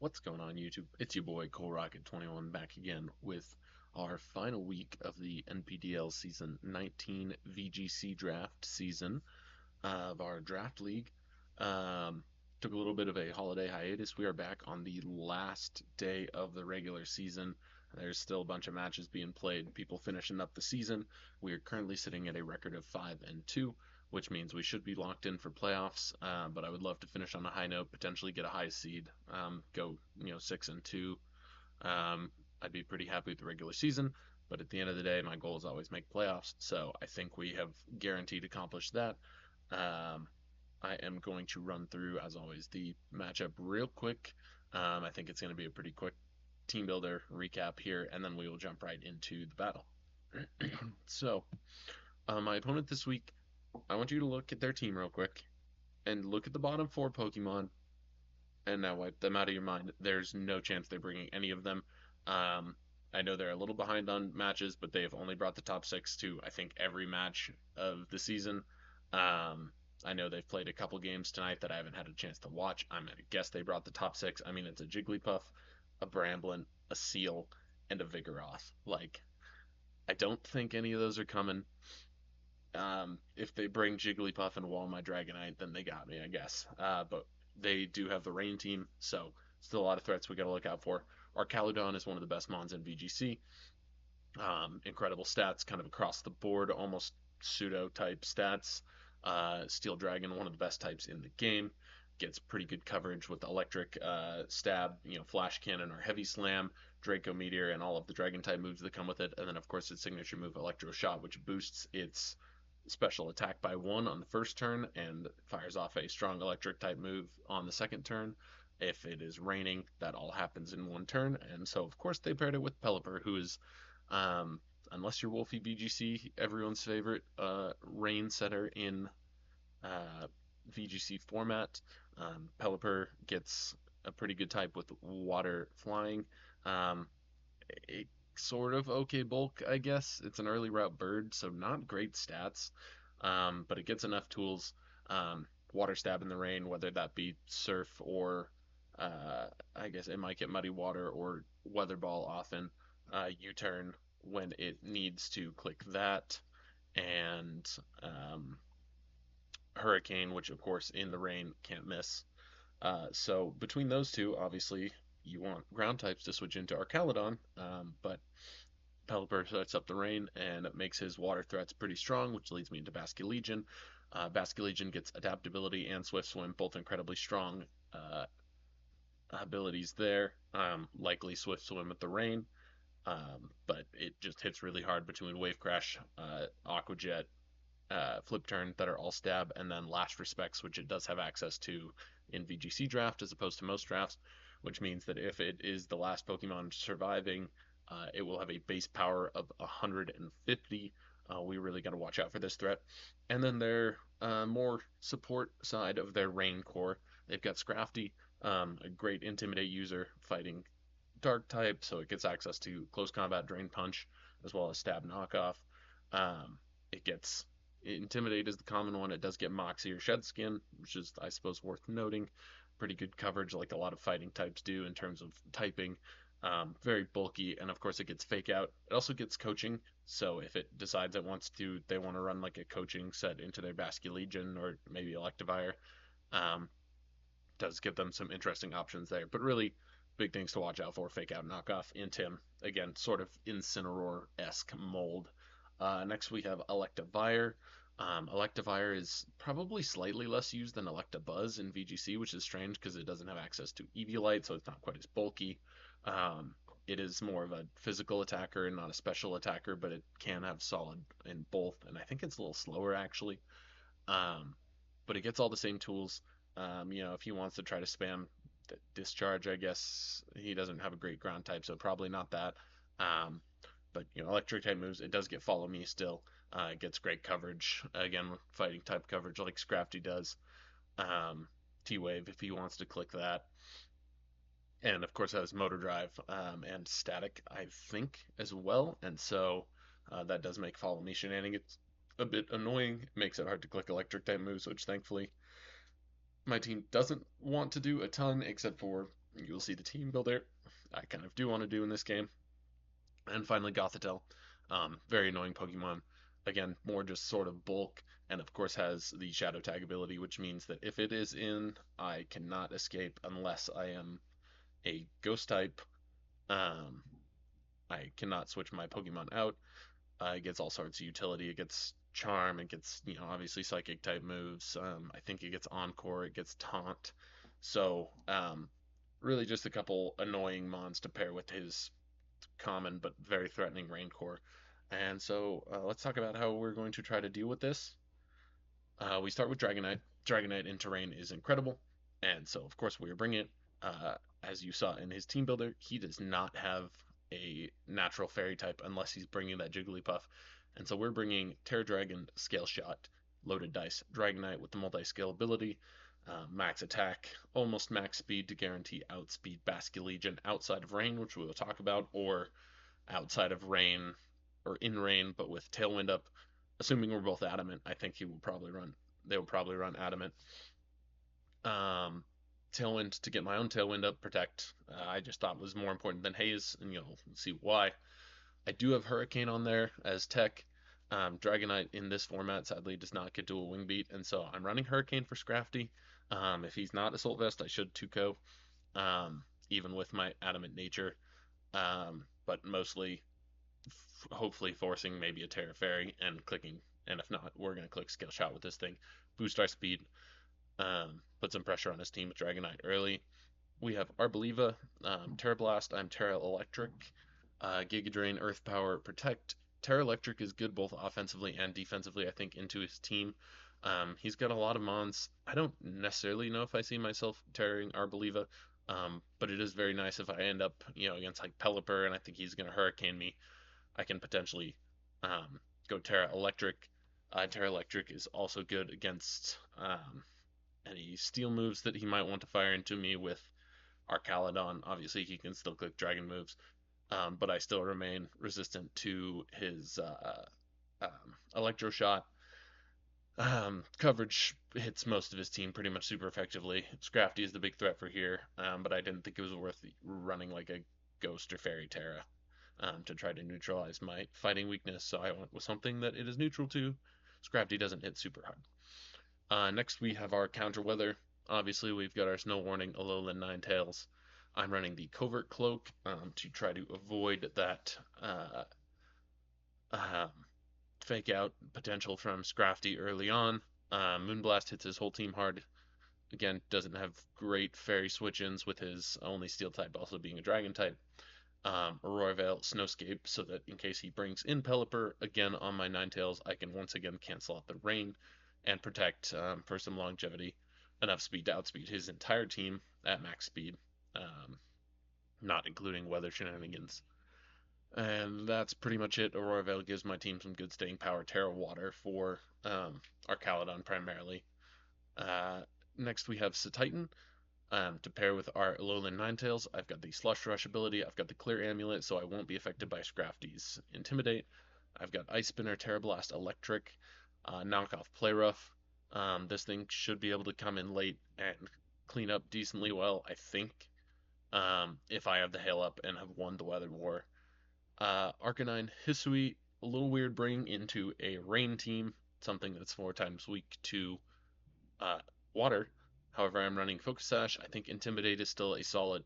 What's going on, YouTube? It's your boy Cole Rocket 21 back again with our final week of the NPDL Season 19 VGC Draft season of our draft league. Um, Took a little bit of a holiday hiatus. We are back on the last day of the regular season. There's still a bunch of matches being played, people finishing up the season. We are currently sitting at a record of 5-2, which means we should be locked in for playoffs. But I would love to finish on a high note, potentially get a high seed, go 6-2. I'd be pretty happy with the regular season, but at the end of the day, my goal is always make playoffs. So I think we have guaranteed accomplished that. Um, I am going to run through, as always, the matchup real quick. I think it's going to be a pretty quick team builder recap here, and then we will jump right into the battle. So, my opponent this week, I want you to look at their team real quick and look at the bottom four Pokemon and now wipe them out of your mind. There's no chance they're bringing any of them. Um, I know they're a little behind on matches, but they have only brought the top six to, I think, every match of the season. I know they've played a couple games tonight that I haven't had a chance to watch. I'm going to guess they brought the top six. I mean, it's a Jigglypuff, a Bramblin, a Seal, and a Vigoroth. Like, I don't think any of those are coming. If they bring Jigglypuff and Wall My Dragonite, then they got me, I guess. But they do have the Rain team, so still a lot of threats we got to look out for. Our Caludon is one of the best mons in VGC. Incredible stats, kind of across the board, almost pseudo type stats. Steel Dragon, one of the best types in the game, gets pretty good coverage with Electric Stab, Flash Cannon or Heavy Slam, Draco Meteor, and all of the Dragon type moves that come with it. And then, of course, its signature move, Electro Shot, which boosts its special attack by 1 on the first turn and fires off a strong electric type move on the second turn. If it is raining, that all happens in one turn. And so, of course, they paired it with Pelipper, who is, unless you're Wolfie BGC, everyone's favorite rain setter in VGC format. Pelipper gets a pretty good type with water flying. Um, a sort of okay bulk, I guess. It's an early route bird, so not great stats, but it gets enough tools. Water stab in the rain, whether that be surf or I guess it might get muddy water or weather ball often. U-turn when it needs to click that, and hurricane, which of course in the rain can't miss. So between those two, obviously you want ground types to switch into Arcaludon, but Pelipper sets up the rain and it makes his water threats pretty strong, which leads me into Basculegion. Basculegion gets adaptability and Swift Swim, both incredibly strong abilities there. Likely Swift Swim with the rain, but it just hits really hard between Wave Crash, Aqua Jet, Flip Turn that are all stab, and then Last Respects, which it does have access to in VGC draft as opposed to most drafts, which means that if it is the last Pokemon surviving, it will have a base power of 150. We really got to watch out for this threat. And then their more support side of their Rain core, they've got Scrafty, a great Intimidate user fighting Dark type, so it gets access to Close Combat, Drain Punch, as well as Stab Knockoff. It gets Intimidate is the common one. It does get Moxie or Shed Skin, which is, I suppose, worth noting. Pretty good coverage, like a lot of fighting types do in terms of typing. Very bulky, and of course, it gets Fake Out. It also gets Coaching, so if it decides it wants to, they want to run like a coaching set into their Basculegion or maybe Electivire. Um, does give them some interesting options there. But really, big things to watch out for: Fake Out, Knockoff, Intim. Again, sort of Incineroar-esque mold. Next, we have Electivire. Electivire is probably slightly less used than Electabuzz in VGC, which is strange because it doesn't have access to Eviolite, so it's not quite as bulky. Um, it is more of a physical attacker and not a special attacker, but it can have solid in both, and I think it's a little slower actually. Um, but it gets all the same tools. If he wants to try to spam discharge, I guess he doesn't have a great ground type, so probably not that. Um, but electric type moves, it does get follow me still. It gets great coverage again, fighting type coverage like Scrafty does. T-Wave if he wants to click that, and of course has motor drive and static, I think, as well. And so that does make follow me shenanigans a bit annoying. It makes it hard to click electric type moves, which thankfully my team doesn't want to do a ton, except for You'll see the team builder I kind of do want to do in this game. And finally, Gothitelle. Very annoying Pokemon. Again, more just sort of bulk, and of course has the Shadow Tag ability, which means that if it is in, I cannot escape unless I am a Ghost type. Um, I cannot switch my Pokemon out. It gets all sorts of utility. It gets Charm. It gets, obviously Psychic type moves. I think it gets Encore. It gets Taunt. So, really just a couple annoying mons to pair with his common but very threatening Raincore. And so let's talk about how we're going to try to deal with this. We start with Dragonite. Dragonite in terrain is incredible, and so of course we are bringing it. As you saw in his team builder, he does not have a natural fairy type unless he's bringing that Jigglypuff, and so we're bringing Terra Dragon, Scale Shot, Loaded Dice, Dragonite with the multi-scale ability, max attack, almost max speed to guarantee outspeed Basculegion outside of rain, which we will talk about, or outside of rain or in rain, but with Tailwind up. Assuming we're both adamant, I think he will probably run. They will probably run adamant. Um, Tailwind to get my own Tailwind up, protect. I just thought was more important than Haze, and you'll see why. I do have Hurricane on there as tech. Dragonite in this format sadly does not get dual wing beat, and so I'm running Hurricane for Scrafty. If he's not Assault Vest, I should Tuco, even with my adamant nature. But mostly hopefully forcing maybe a Terra Fairy and clicking. And if not, we're going to click Scale Shot with this thing. Boost our speed. Put some pressure on his team with Dragonite early. We have Arboliva, Terra Blast. I'm Terra Electric. Giga Drain, Earth Power, Protect. Terra Electric is good both offensively and defensively, I think, into his team. He's got a lot of mons. I don't necessarily know if I see myself tearing Arboliva, but it is very nice if I end up, against like Pelipper, and I think he's going to Hurricane me. I can potentially go Terra Electric. Terra Electric is also good against any steel moves that he might want to fire into me with Arcaladon. Obviously, he can still click dragon moves, but I still remain resistant to his Electro Shot. Coverage hits most of his team pretty much super effectively. Scrafty is the big threat for here, but I didn't think it was worth running like a Ghost or Fairy Terra to try to neutralize my fighting weakness, so I went with something that it is neutral to. Scrafty doesn't hit super hard. Next, we have our counter weather. Obviously, we've got our Snow Warning, Alolan Ninetales. I'm running the Covert Cloak to try to avoid that um, fake out potential from Scrafty early on. Moonblast hits his whole team hard. Again, doesn't have great fairy switch ins with his only steel type also being a dragon type. Aurora Veil, Snowscape, so that in case he brings in Pelipper again on my Ninetales, I can once again cancel out the rain and protect for some longevity. Enough speed to outspeed his entire team at max speed, not including weather shenanigans. And that's pretty much it. Aurora Veil gives my team some good staying power. Terra Water for Arcaladon primarily. Uh, Next we have Satitan. To pair with our Alolan Ninetales, I've got the Slush Rush ability, I've got the Clear Amulet, so I won't be affected by Scrafty's Intimidate. I've got Ice Spinner, Terra Blast, Electric, Knockoff Play Rough. This thing should be able to come in late and clean up decently well, I think, if I have the Hail up and have won the Weather War. Arcanine, Hisui, a little weird bringing into a Rain team, something that's 4 times weak to water. However, I'm running Focus Sash. I think Intimidate is still a solid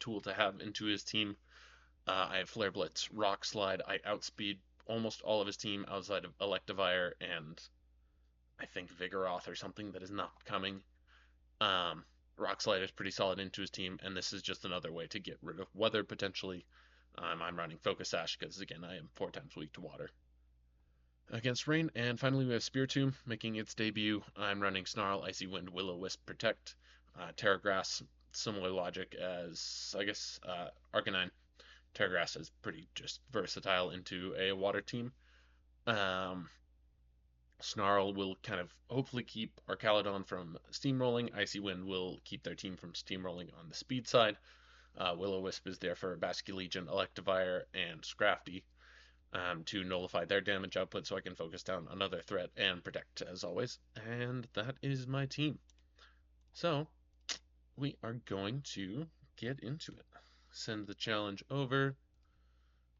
tool to have into his team. I have Flare Blitz, Rock Slide. I outspeed almost all of his team outside of Electivire and I think Vigoroth or something that is not coming. Rock Slide is pretty solid into his team, and this is just another way to get rid of weather potentially. I'm running Focus Sash because, again, I am 4 times weak to water against rain. And finally, we have Spiritomb making its debut. I'm running Snarl, Icy Wind, Will-O-Wisp, Protect, Terra Grass. Similar logic as, I guess, Arcanine. Terra Grass is pretty just versatile into a water team. Snarl will kind of hopefully keep Arcaladon from steamrolling. Icy Wind will keep their team from steamrolling on the speed side. Will-O-Wisp is there for Basculegion, Electivire, and Scrafty to nullify their damage output so I can focus down another threat and protect as always. And that is my team. So we are going to get into it. Send the challenge over.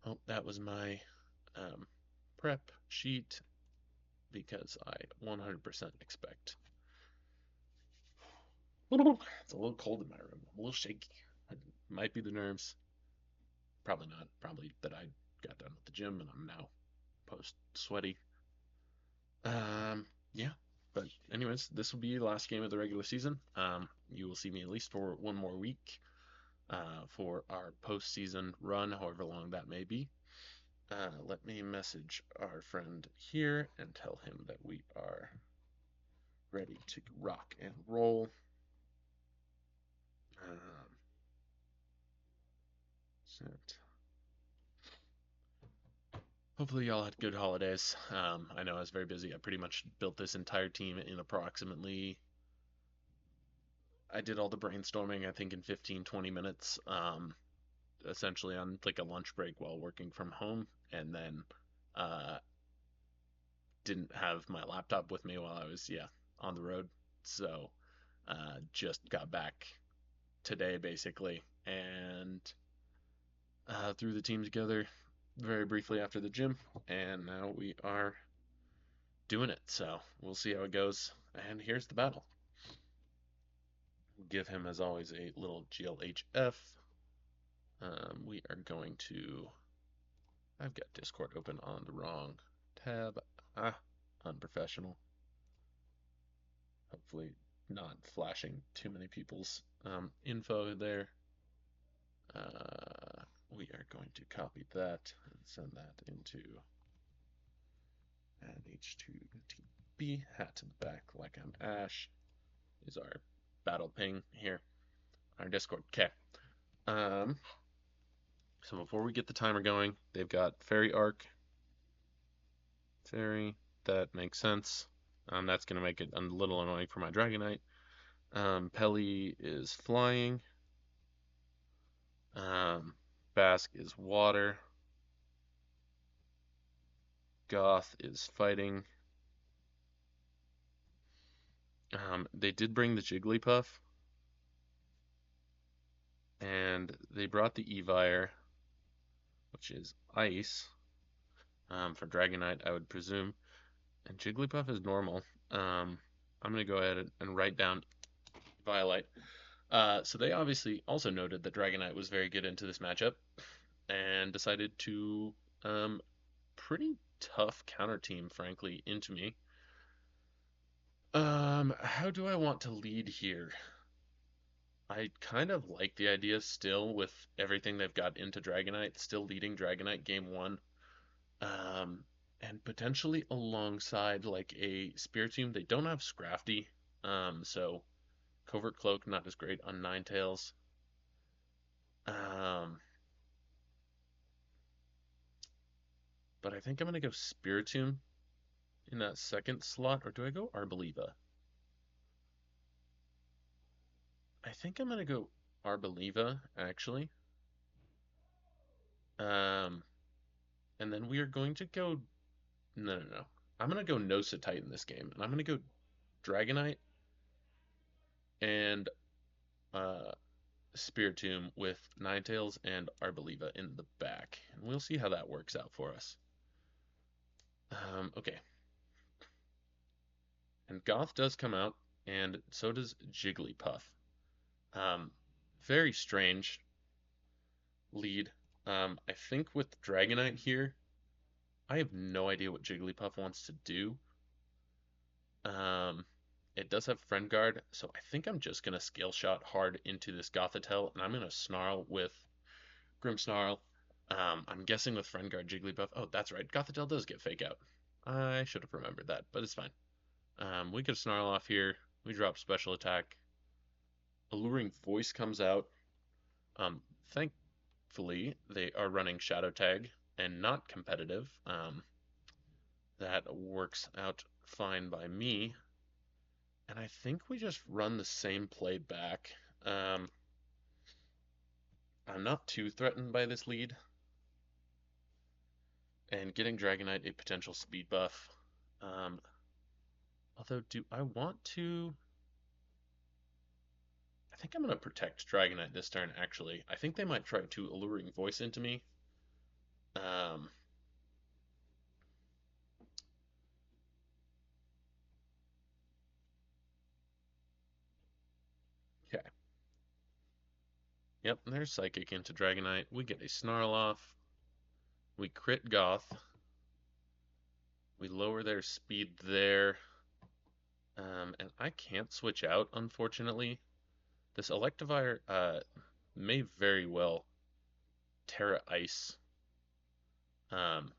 Oh, that was my um, prep sheet because I 100% expect. It's a little cold in my room. I'm a little shaky. It might be the nerves. Probably not. Probably that I got done with the gym and I'm now post sweaty. Yeah. But anyways, this will be the last game of the regular season. You will see me at least for one more week for our postseason run, however long that may be. Let me message our friend here and tell him that we are ready to rock and roll. Sent. Hopefully y'all had good holidays. I know I was very busy. I pretty much built this entire team in approximately, I did all the brainstorming, I think in 15, 20 minutes, essentially on like a lunch break while working from home, and then uh, didn't have my laptop with me while I was, yeah, on the road. So just got back today basically and threw the team together very briefly after the gym, and now we are doing it. So we'll see how it goes. And here's the battle. Give him, as always, a little GLHF. We are going to. I've got Discord open on the wrong tab. Unprofessional. Hopefully, not flashing too many people's info there. We are going to copy that and send that into add H2TB, hat to the back like I'm Ash, is our battle ping here, our Discord. Okay. So before we get the timer going, they've got Fairy Arc. Fairy, that makes sense. That's going to make it a little annoying for my Dragonite. Pelly is flying. Basque is water. Goth is fighting. They did bring the Jigglypuff. And they brought the Evire, which is ice, for Dragonite, I would presume. And Jigglypuff is normal. I'm going to go ahead and write down Violet. So they obviously also noted that Dragonite was very good into this matchup and decided to pretty tough counter team, frankly, into me. How do I want to lead here? I kind of like the idea still with everything they've got into Dragonite, still leading Dragonite game one. And potentially alongside like a Spiritomb. They don't have Scrafty, so Covert Cloak not as great on Ninetales. But I think I'm gonna go Spiritomb in that second slot, or do I go Arboliva? I think I'm gonna go Arboliva actually. Um, and then we are going to go. No. I'm gonna go Nosatite in this game, and I'm gonna go Dragonite and Spiritomb with Ninetales and Arboliva in the back. And we'll see how that works out for us. Okay. And Goth does come out, and so does Jigglypuff. Very strange lead. I think with Dragonite here, I have no idea what Jigglypuff wants to do. It does have Friend Guard, so I think I'm just going to Scale Shot hard into this Gothitelle, and I'm going to Snarl with Grimmsnarl. I'm guessing with Friend Guard Jigglypuff. Oh, that's right. Gothitelle does get Fake Out. I should have remembered that, but it's fine. We could Snarl off here. We drop Special Attack. Alluring Voice comes out. Thankfully, they are running Shadow Tag and not competitive. That works out fine by me. And I think we just run the same play back. I'm not too threatened by this lead. And getting Dragonite a potential speed buff. Although, do I want to... think I'm going to protect Dragonite this turn, actually. I think they might try to Alluring Voice into me. Um, okay. Yep, there's Psychic into Dragonite. We get a Snarl off. We crit Goth. We lower their speed there. And I can't switch out, unfortunately. This Electivire may very well Terra Ice um,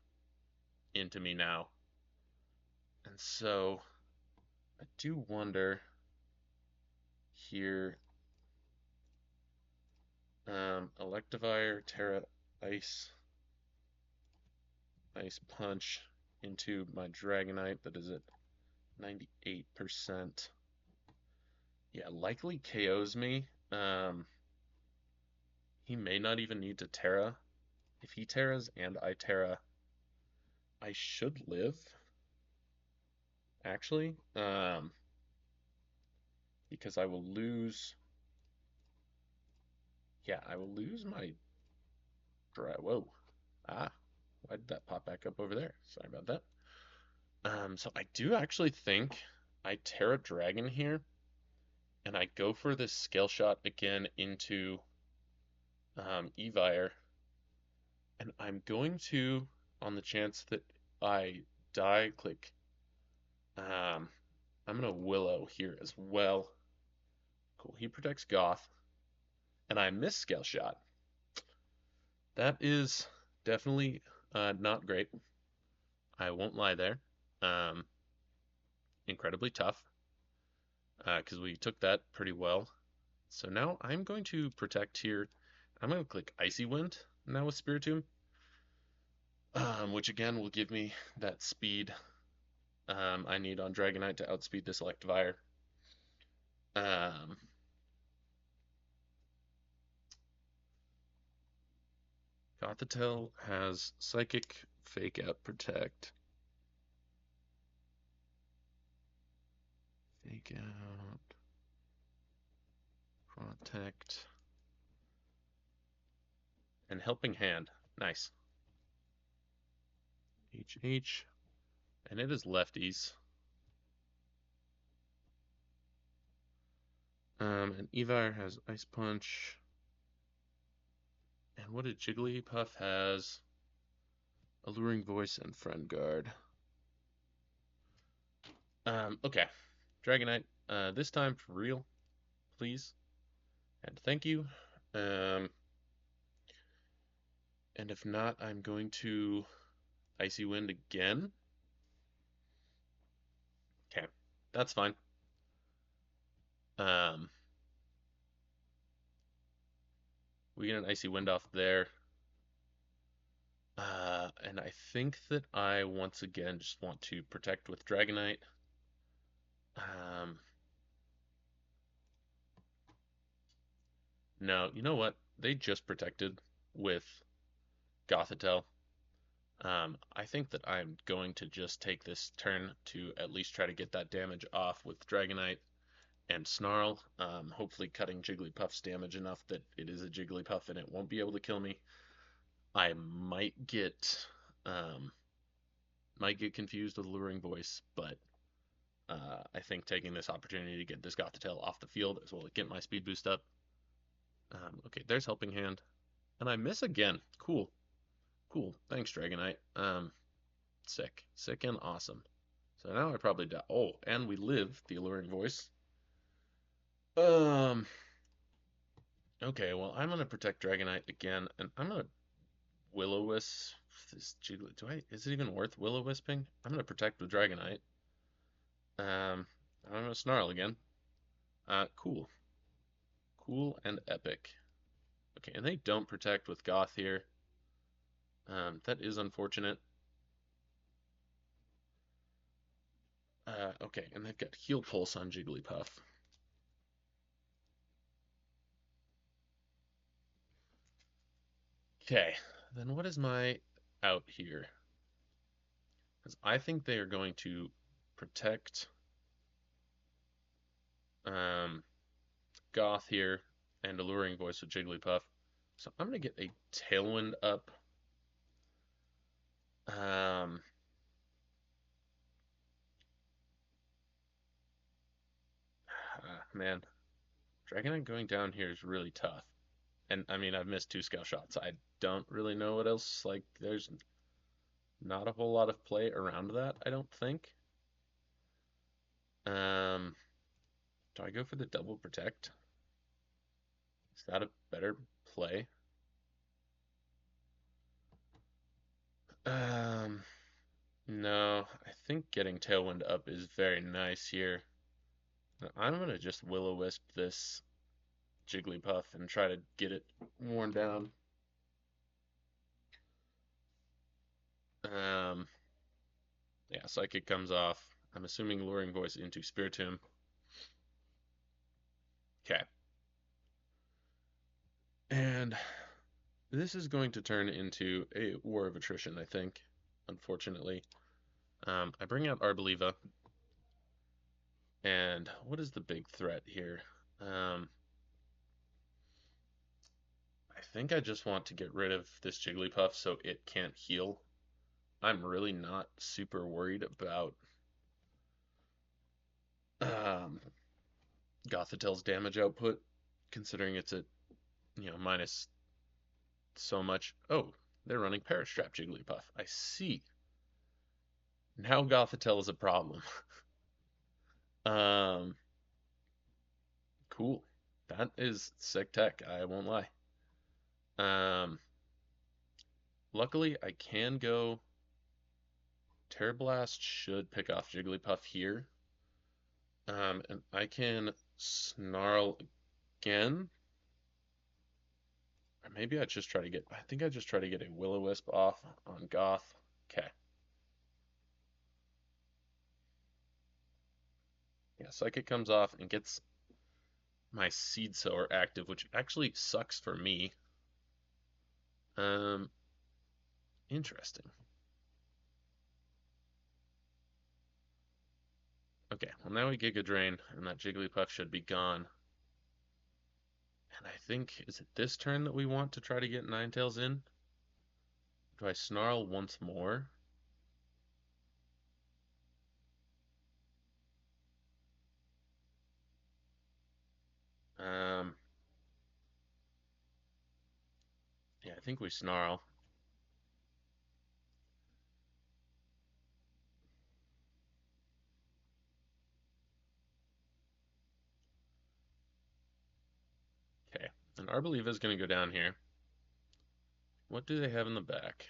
into me now. And so I do wonder here. Electivire, Terra Ice, Ice Punch into my Dragonite that is at 98%. Yeah, likely KOs me. He may not even need to Terra. If he Terras and I Terra, I should live, actually. Because I will lose. Yeah, I will lose my. Whoa. Ah, why did that pop back up over there? Sorry about that. So I do actually think I Terra Dragon here, and I go for this Scale Shot again into Evire, and I'm going to, on the chance that I die, click. I'm gonna Willow here as well. Cool. He protects Goth, and I miss Scale Shot. That is definitely not great. I won't lie there. Um, Incredibly tough because we took that pretty well. So now I'm going to protect here. I'm going to click Icy Wind now with Spiritomb, which again will give me that speed I need on Dragonite to outspeed this Electivire. Um, Gothitelle has Psychic, Fake Out, Protect. Fake Out, Protect, and Helping Hand. Nice. HH, and it is lefties. And Evire has Ice Punch. And what did Jigglypuff has? Alluring Voice and Friend Guard. Okay. Dragonite, this time for real, please. And thank you. And if not, I'm going to Icy Wind again. Okay, that's fine. We get an Icy Wind off there. And I think that I once again just want to protect with Dragonite. No, you know what? They just protected with Gothitelle. I think that I'm going to just take this turn to at least try to get that damage off with Dragonite and Snarl. Hopefully cutting Jigglypuff's damage enough that it is a Jigglypuff and it won't be able to kill me. I might get confused with Alluring Voice, but I think taking this opportunity to get this Gothitelle off the field as well as get my speed boost up. Okay, there's Helping Hand. And I miss again. Cool. Cool. Thanks, Dragonite. Sick. Sick and awesome. So now I probably die. Oh, and we live the Alluring Voice. Okay, well, I'm gonna protect Dragonite again, and I'm gonna Will-O-Wisp this Jiggly. Is it even worth Will-O-Wisping? I'm gonna protect with Dragonite. I'm gonna Snarl again. Cool. Cool and epic. Okay, and they don't protect with Goth here. That is unfortunate. Okay, and they've got Heal Pulse on Jigglypuff. Okay, then what is my out here? Because I think they are going to protect Goth here and Alluring Voice with Jigglypuff. So I'm going to get a Tailwind up. Man, Dragonite going down here is really tough. And I mean, I've missed 2 Scout Shots. I don't really know what else. Like, there's not a whole lot of play around that, I don't think. Do I go for the double protect? Is that a better play? No, I think getting Tailwind up is very nice here. I'm gonna just Will-O-Wisp this Jigglypuff and try to get it worn down. Yeah, Psychic comes off. I'm assuming Luring Voice into Spiritomb. Okay. And this is going to turn into a war of attrition, I think, unfortunately. I bring out Arboliva. And what is the big threat here? I think I just want to get rid of this Jigglypuff so it can't heal. I'm really not super worried about Gothitel's damage output, considering it's at, minus so much. Oh, they're running Perish Trap Jigglypuff. I see. Now Gothitelle is a problem. Cool. That is sick tech, I won't lie. Luckily, I can go. Terrablast should pick off Jigglypuff here. And I can Snarl again. Or maybe I just try to get. I think I just try to get a Will-O-Wisp off on Goth. Okay. Yeah, Psychic comes off and gets my Seed Sower active, which actually sucks for me. Interesting. Okay, well now we Giga Drain, and that Jigglypuff should be gone. And I think, is it this turn that we want to try to get Ninetales in? Do I Snarl once more? Yeah, I think we Snarl. Okay, and Arboliva is going to go down here. What do they have in the back?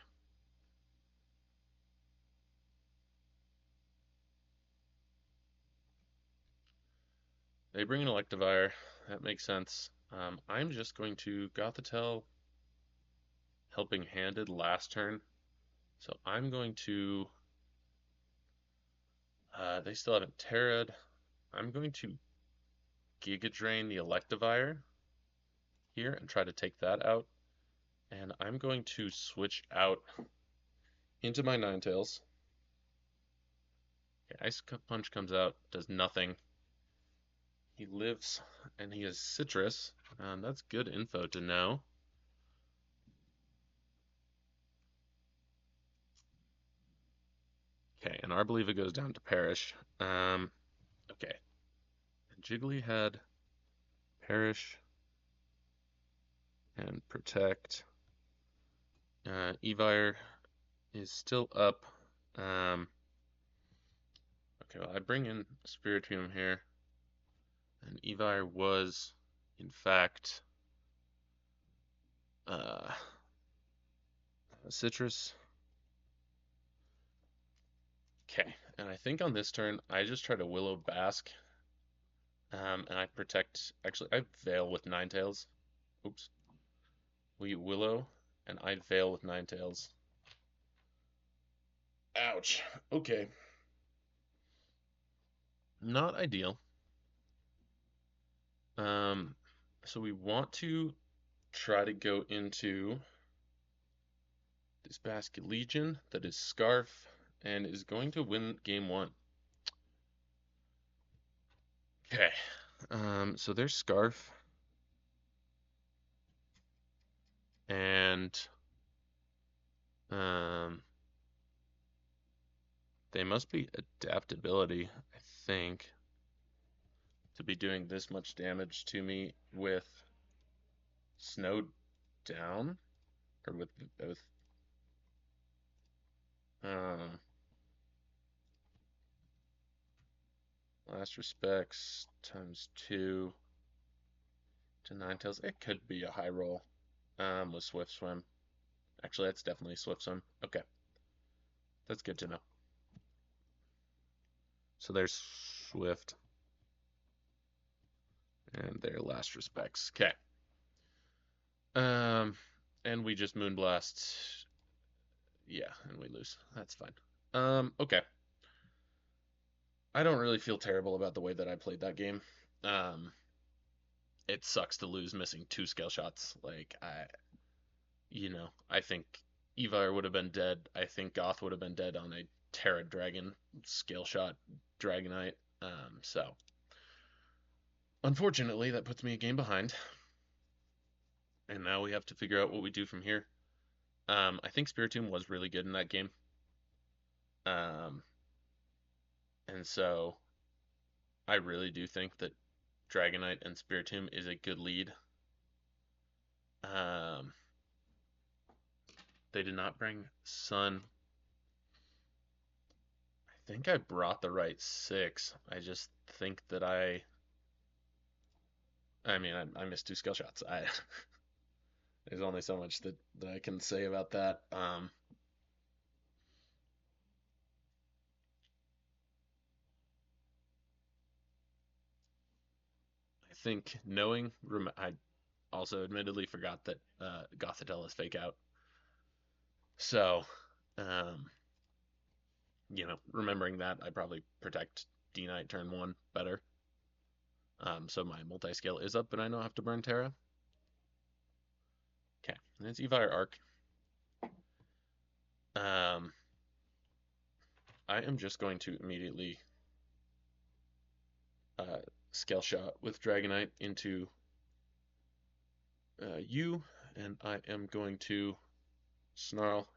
They bring an Electivire. That makes sense. I'm just going to Gothitelle Helping Handed last turn. So I'm going to. They still haven't Terra'd. I'm going to Giga Drain the Electivire here and try to take that out. And I'm going to switch out into my Ninetales. Okay, Ice Punch comes out, does nothing. He lives, and he has Citrus. That's good info to know. Okay, and Arboliva goes down to Perish. Okay. Jiggly had Perish and Protect. Evire is still up. Okay, well, I bring in Spiritomb here. And Evire was, in fact, Citrus. Okay, and I think on this turn, I just try to Willow Bask. And I protect. Actually, I Veil with Ninetales. Oops. We Willow, and I Veil with Ninetales. Ouch. Okay. Not ideal. So we want to try to go into this Basket Legion that is Scarf and is going to win game 1. Okay. So there's Scarf, and um, they must be adaptability, I think, to be doing this much damage to me with Snow down, or with uh, Last Respects times 2 to Ninetales. It could be a high roll with Swift Swim. Actually, that's definitely Swift Swim. Okay, that's good to know. So there's Swift and their Last Respects. Okay. Um, and we just Moonblast. Yeah, and we lose. That's fine. Okay. I don't really feel terrible about the way that I played that game. Um, it sucks to lose missing 2 scale shots. I think Evar would have been dead. I think Goth would have been dead on a Terra Dragon scale shot Dragonite. So unfortunately, that puts me a game behind, and now we have to figure out what we do from here. I think Spiritomb was really good in that game. Um, and so I really do think that Dragonite and Spiritomb is a good lead. Um, they did not bring Sun. I think I brought the right 6. I just think that I mean, I missed 2 scale shots. There's only so much that I can say about that. I think I also admittedly forgot that Gothitelle is fake out. So, um, remembering that, I probably protect D-Knight turn 1 better. So my multi-scale is up, but I know I have to burn Terra. Okay, and it's Evire Arc. Um, I am just going to immediately uh, scale shot with Dragonite into you, and I am going to snarl.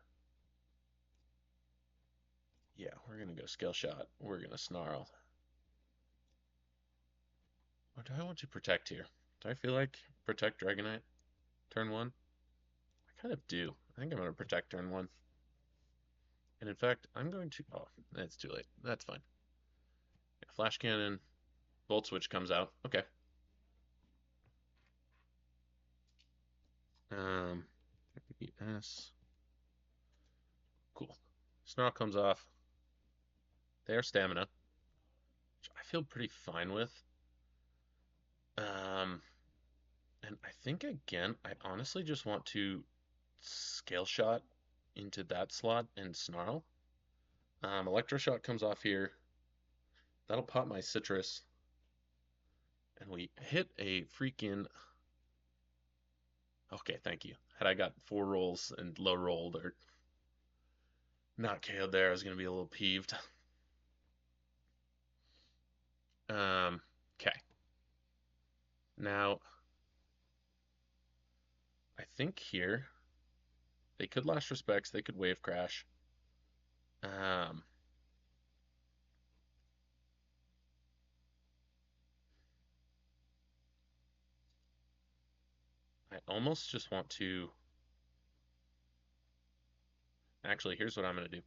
Yeah, we're gonna go scale shot. We're gonna snarl. Or do I want to protect here? Do I feel like protect Dragonite turn 1? I kind of do. I think I'm gonna protect turn 1. And in fact, I'm going to. Oh, it's too late. That's fine. Yeah, Flash Cannon, Volt Switch comes out. Okay. Um, yes. Cool. Snarl comes off. They are stamina, which I feel pretty fine with. Um, and I think again, I honestly just want to scale shot into that slot and snarl. Electroshock comes off here. That'll pop my citrus. And we hit a freaking. Okay, thank you. Had I got 4 rolls and low rolled or not KO'd there, I was going to be a little peeved. Okay. Now, I think here they could Last Respects, they could Wave Crash. Um, I almost just want to. Actually, here's what I'm going to do.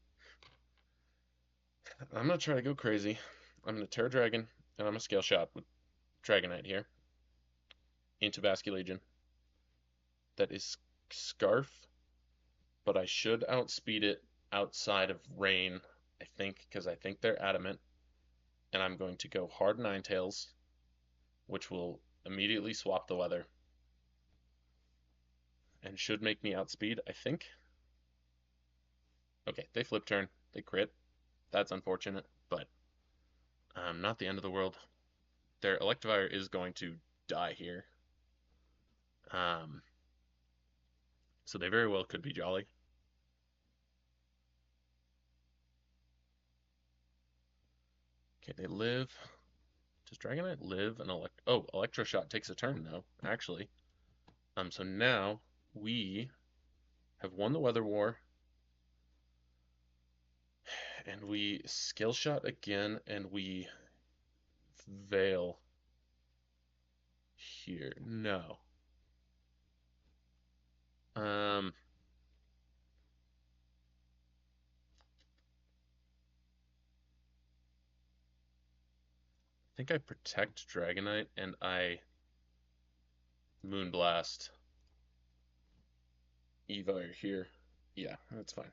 I'm going to try to go crazy. I'm going to Terra Dragon, and I'm going to Scale Shot with Dragonite here into Basculegion. That is Scarf, but I should outspeed it outside of rain, I think, because I think they're adamant. And I'm going to go hard Ninetales, which will immediately swap the weather and should make me outspeed, I think. Okay, they flip turn, they crit. That's unfortunate, but not the end of the world. Their Electivire is going to die here. Um, so they very well could be Jolly. Okay, they live Does Dragonite live an Oh, Electroshock takes a turn though, actually. So now we have won the Weather War, and we Skill Shot again, and we Veil here. No. I think I protect Dragonite and I Moonblast Eva here. Yeah, that's fine.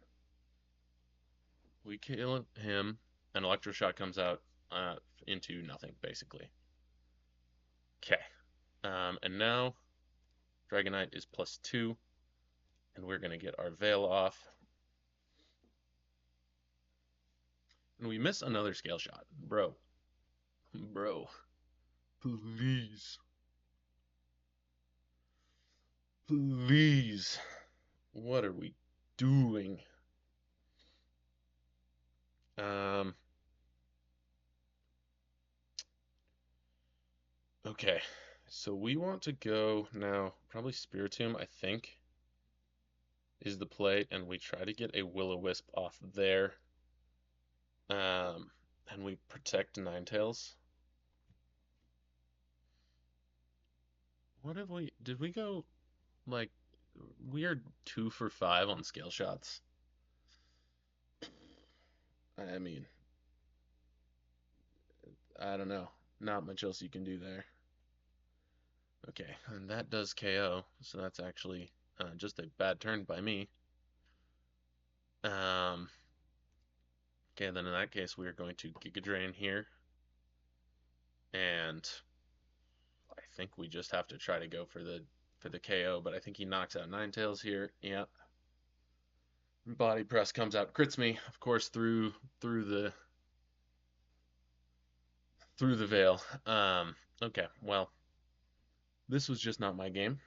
We kill him, and Electroshock comes out into nothing, basically. Okay. And now Dragonite is +2, and we're going to get our Veil off. And we miss another Scale Shot. Bro. Bro. Please. Please. What are we doing? Okay. So we want to go now, probably Spiritomb, I think, is the play, and we try to get a Will-O-Wisp off there. And we protect Ninetales. What have we, did we go, like, we are 2 for 5 on Scale Shots. I mean, I don't know. Not much else you can do there. Okay, and that does KO, so that's actually just a bad turn by me. Okay, then in that case, we are going to Giga Drain here. And I think we just have to try to go for the KO, but I think he knocks out Ninetales here. Yeah. Body Press comes out, crits me, of course, through the veil. Okay, well, this was just not my game.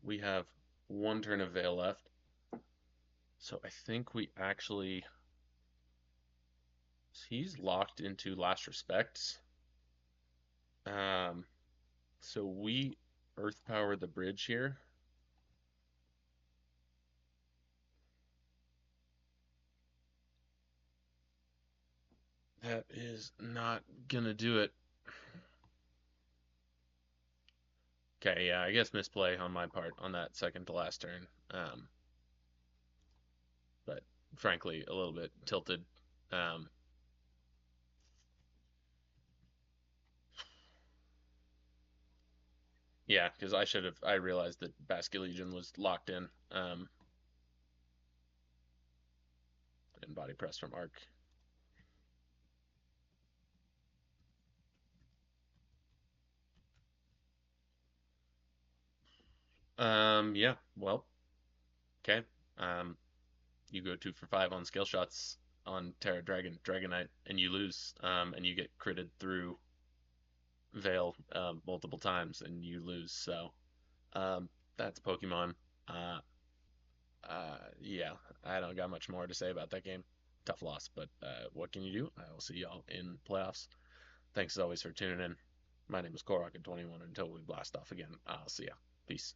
We have one turn of Veil left. So I think we actually... He's locked into Last Respects. So we Earth Power the bridge here. That is not gonna do it. Okay, yeah, I guess misplay on my part on that second to last turn. But frankly, a little bit tilted. Yeah, because I realized that Basculegion was locked in. And Body Press from Arc. Yeah, well, okay. You go 2 for 5 on Scale Shots on Terra Dragonite, and you lose. And you get critted through Veil multiple times, and you lose. So, that's Pokemon. Uh, yeah, I don't got much more to say about that game. Tough loss, but what can you do? I will see y'all in playoffs. Thanks as always for tuning in. My name is Korok21. Until we blast off again, I'll see ya. Peace.